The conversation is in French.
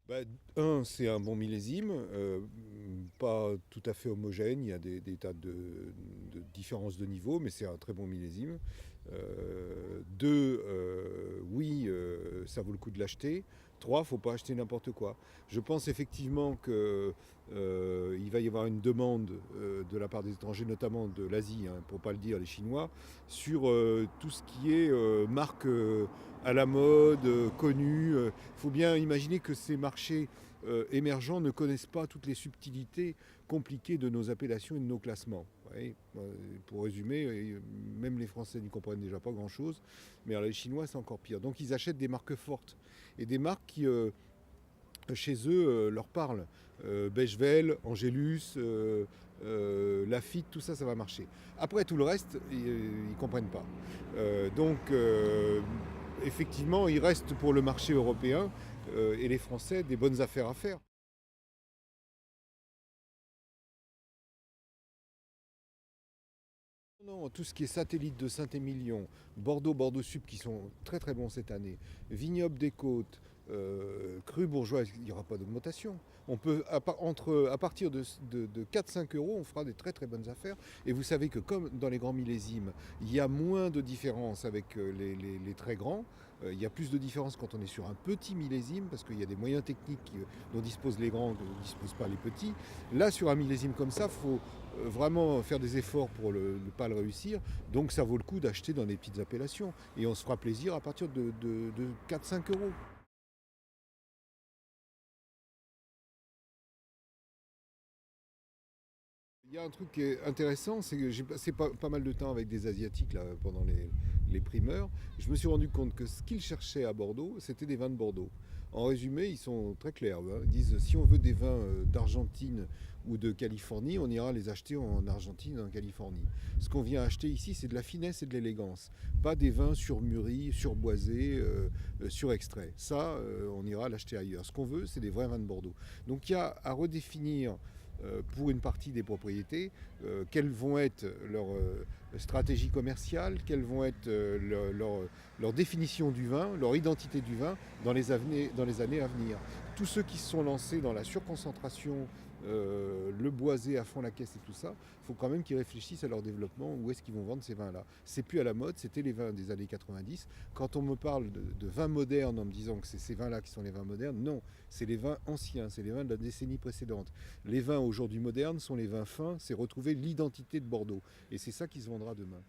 Bah, c'est un bon millésime, pas tout à fait homogène, il y a des tas de différences de niveau, mais c'est un très bon millésime. 2, oui, ça vaut le coup de l'acheter. 3, faut pas acheter n'importe quoi. Je pense effectivement que il va y avoir une demande de la part des étrangers, notamment de l'Asie, hein, pour pas le dire les Chinois, sur tout ce qui est marque à la mode, connue. Il faut bien imaginer que ces marchés émergents ne connaissent pas toutes les subtilités compliquées de nos appellations et de nos classements. Ouais, pour résumer, même les Français n'y comprennent déjà pas grand-chose, mais alors les Chinois, c'est encore pire. Donc ils achètent des marques fortes et des marques qui, chez eux, leur parlent. Bechevel, Angelus, Lafitte, tout ça, ça va marcher. Après, tout le reste, ils ne comprennent pas. Donc, effectivement, il reste pour le marché européen et les Français des bonnes affaires à faire. Non, tout ce qui est satellite de Saint-Émilion, Bordeaux, Bordeaux Sup qui sont très très bons cette année, Vignoble des Côtes, Cru Bourgeois, il n'y aura pas d'augmentation. On peut, à partir de 4-5 euros, on fera des très très bonnes affaires. Et vous savez que comme dans les grands millésimes, il y a moins de différence avec les très grands, il y a plus de différence quand on est sur un petit millésime, parce qu'il y a des moyens techniques dont disposent les grands, dont ne disposent pas les petits. Là, sur un millésime comme ça, il faut vraiment faire des efforts pour ne pas le réussir. Donc ça vaut le coup d'acheter dans des petites appellations. Et on se fera plaisir à partir de 4-5 euros. Il y a un truc qui est intéressant, c'est que j'ai passé pas mal de temps avec des Asiatiques là, pendant les primeurs. Je me suis rendu compte que ce qu'ils cherchaient à Bordeaux, c'était des vins de Bordeaux. En résumé, ils sont très clairs, hein. Ils disent si on veut des vins d'Argentine ou de Californie, on ira les acheter en Argentine et en Californie. Ce qu'on vient acheter ici, c'est de la finesse et de l'élégance. Pas des vins surmûris, surboisés, surextraits. Ça, on ira l'acheter ailleurs. Ce qu'on veut, c'est des vrais vins de Bordeaux. Donc il y a à redéfinir pour une partie des propriétés, quelles vont être leurs stratégies commerciales, quelles vont être leur définition du vin, leur identité du vin dans les années à venir. Tous ceux qui se sont lancés dans la surconcentration, le boisé à fond la caisse et tout ça, il faut quand même qu'ils réfléchissent à leur développement, où est-ce qu'ils vont vendre ces vins-là. C'est plus à la mode, c'était les vins des années 90. Quand on me parle de vins modernes en me disant que c'est ces vins-là qui sont les vins modernes, non, c'est les vins anciens, c'est les vins de la décennie précédente. Les vins aujourd'hui modernes sont les vins fins, c'est retrouver l'identité de Bordeaux. Et c'est ça qui se vendra demain.